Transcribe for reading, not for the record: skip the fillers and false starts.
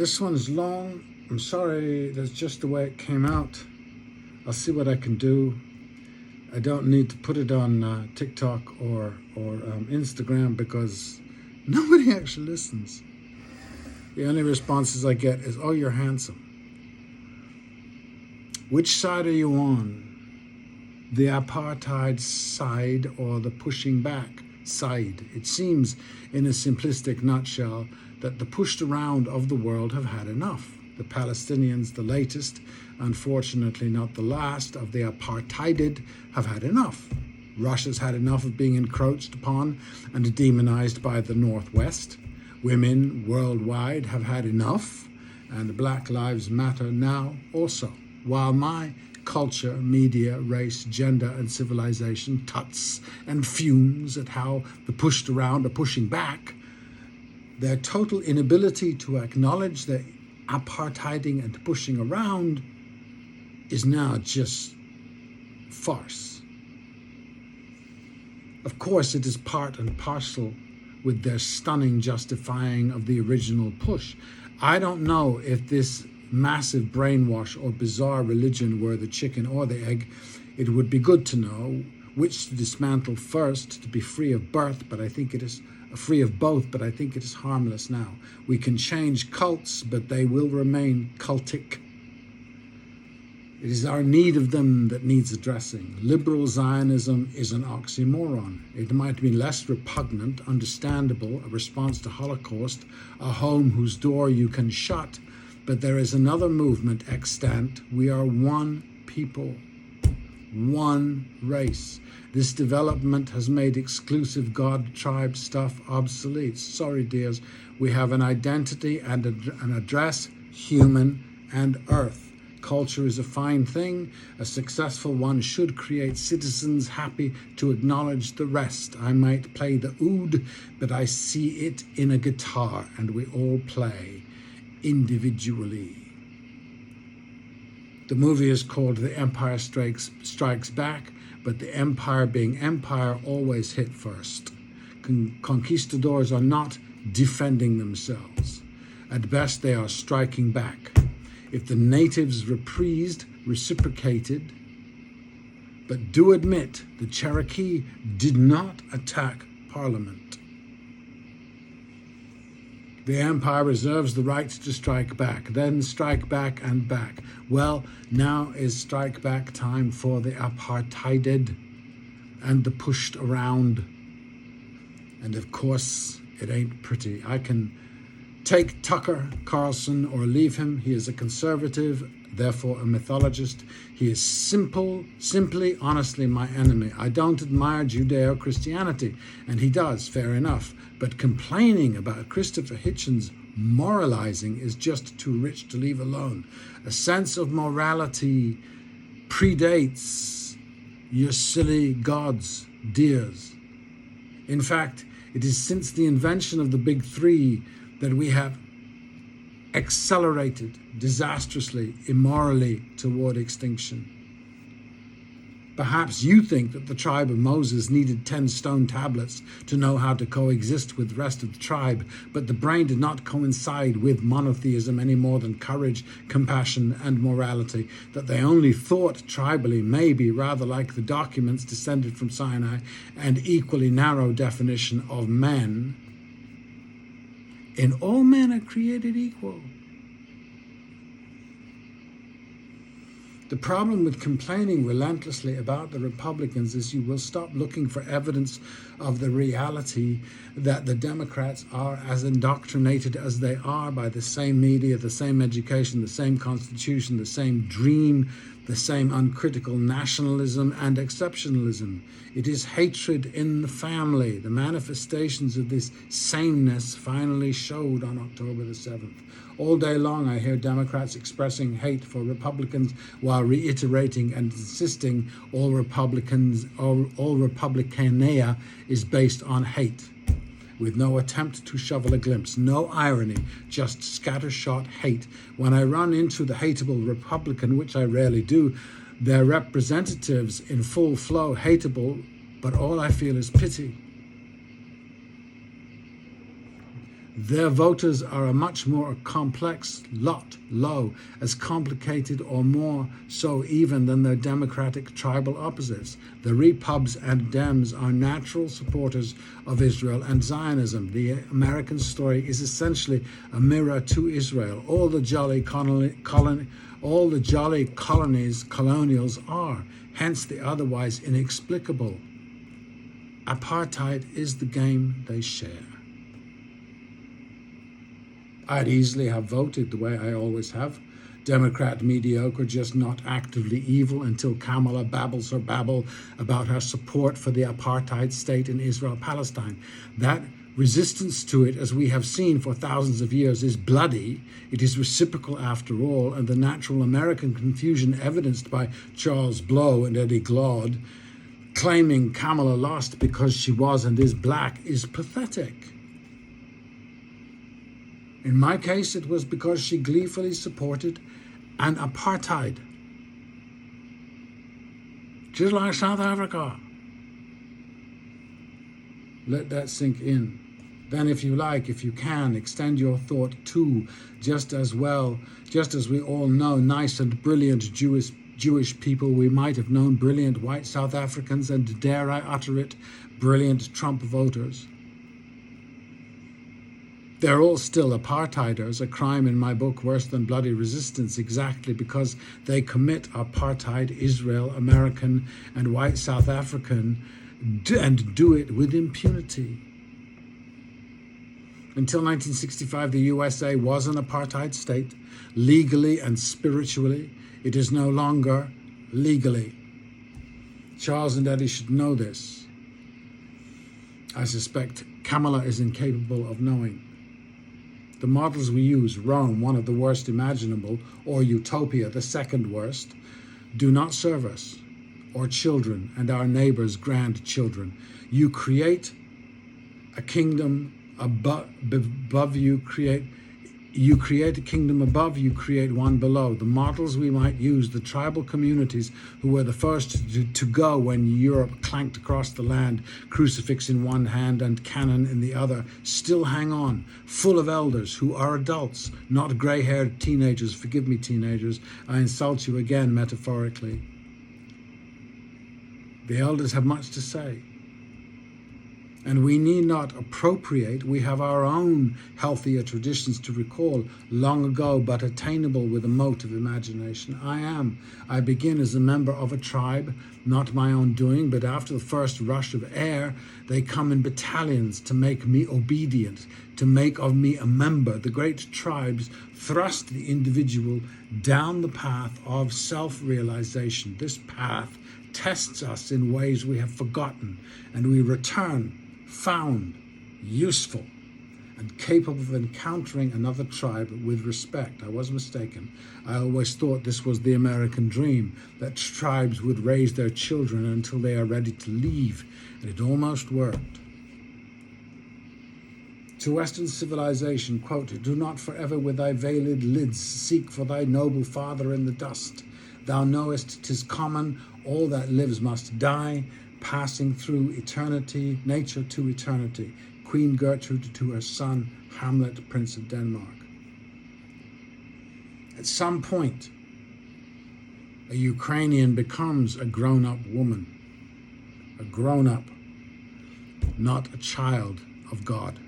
This one's long. I'm sorry, that's just the way it came out. I'll see what I can do. I don't need to put it on TikTok or Instagram because nobody actually listens. The only responses I get is, "Oh, you're handsome." Which side are you on? The apartheid side or the pushing back side? It seems, in a simplistic nutshell, that the pushed around of the world have had enough. The Palestinians, the latest, unfortunately not the last, of the apartheided, have had enough. Russia's had enough of being encroached upon and demonized by the Northwest. Women worldwide have had enough, and Black Lives Matter now also. While my culture, media, race, gender, and civilization tuts and fumes at how the pushed around are pushing back, their total inability to acknowledge their apartheiding and pushing around is now just farce. Of course, it is part and parcel with their stunning justifying of the original push. I don't know if this massive brainwash or bizarre religion were the chicken or the egg. It would be good to know which to dismantle first to be free of birth, but I think it is free of both, but I think it is harmless now. We can change cults, but they will remain cultic. It is our need of them that needs addressing. Liberal Zionism is an oxymoron. It might be less repugnant, understandable, a response to Holocaust, a home whose door you can shut, but there is another movement extant. We are one people, one race. This development has made exclusive God tribe stuff obsolete. Sorry, dears. We have an identity and an address, human and earth. Culture is a fine thing. A successful one should create citizens happy to acknowledge the rest. I might play the oud, but I see it in a guitar, and we all play individually. The movie is called The Empire Strikes Back, but the empire being empire always hit first. Conquistadors are not defending themselves. At best, they are striking back. If the natives reprised, reciprocated, but do admit the Cherokee did not attack Parliament. The empire reserves the right to strike back, then strike back and back. Well, now is strike back time for the apartheided and the pushed around. And of course, it ain't pretty. I can take Tucker Carlson or leave him. He is a conservative, therefore a mythologist. He is simply, honestly my enemy. I don't admire Judeo-Christianity, and he does, fair enough. But complaining about Christopher Hitchens moralizing is just too rich to leave alone. A sense of morality predates your silly gods, dears. In fact, it is since the invention of the big three that we have accelerated disastrously, immorally toward extinction. Perhaps you think that the tribe of Moses needed 10 stone tablets to know how to coexist with the rest of the tribe, but the brain did not coincide with monotheism any more than courage, compassion, and morality, that they only thought tribally, maybe rather like the documents descended from Sinai and equally narrow definition of men. And all men are created equal. The problem with complaining relentlessly about the Republicans is you will stop looking for evidence of the reality that the Democrats are as indoctrinated as they are by the same media, the same education, the same constitution, the same dream, the same uncritical nationalism and exceptionalism. It is hatred in the family. The manifestations of this sameness finally showed on October the 7th. All day long I hear Democrats expressing hate for Republicans while reiterating and insisting all Republicania is based on hate, with no attempt to shovel a glimpse, no irony, just scattershot hate. When I run into the hateable Republican, which I rarely do, their representatives in full flow hateable, but all I feel is pity. Their voters are a much more complex lot, as complicated or more so even than their democratic tribal opposites. The Repubs and Dems are natural supporters of Israel and Zionism. The American story is essentially a mirror to Israel. All the jolly colonials are, hence the otherwise inexplicable. Apartheid is the game they share. I'd easily have voted the way I always have. Democrat mediocre, just not actively evil, until Kamala babbles her babble about her support for the apartheid state in Israel-Palestine. That resistance to it, as we have seen for thousands of years, is bloody. It is reciprocal after all, and the natural American confusion evidenced by Charles Blow and Eddie Glaude claiming Kamala lost because she was and is black is pathetic. In my case, it was because she gleefully supported an apartheid, just like South Africa. Let that sink in. Then if you like, if you can, extend your thought to, just as we all know nice and brilliant Jewish people, we might have known brilliant white South Africans and, dare I utter it, brilliant Trump voters. They're all still apartheiders, a crime in my book worse than bloody resistance, exactly because they commit apartheid, Israel, American and white South African, and do it with impunity. Until 1965, the USA was an apartheid state, legally and spiritually. It is no longer legally. Charles and Eddie should know this. I suspect Kamala is incapable of knowing. The models we use, Rome, one of the worst imaginable, or Utopia, the second worst, do not serve us, or children and our neighbors' grandchildren. You create a kingdom above you, you create a kingdom above, you create one below. The models we might use, the tribal communities who were the first to go when Europe clanked across the land, crucifix in one hand and cannon in the other, still hang on, full of elders who are adults, not grey-haired teenagers. Forgive me, teenagers, I insult you again metaphorically. The elders have much to say. And we need not appropriate. We have our own healthier traditions to recall, long ago but attainable with a mote of imagination. I begin as a member of a tribe, not my own doing, but after the first rush of air, they come in battalions to make me obedient, to make of me a member. The great tribes thrust the individual down the path of self-realization. This path tests us in ways we have forgotten, and we return found, useful, and capable of encountering another tribe with respect. I was mistaken. I always thought this was the American dream, that tribes would raise their children until they are ready to leave, and it almost worked. To Western civilization, quote, "Do not forever with thy veiled lids seek for thy noble father in the dust. Thou knowest 'tis common, all that lives must die, passing through eternity, nature to eternity." Queen Gertrude to her son, Hamlet, Prince of Denmark. At some point, a Ukrainian becomes a grown-up woman, a grown-up, not a child of God.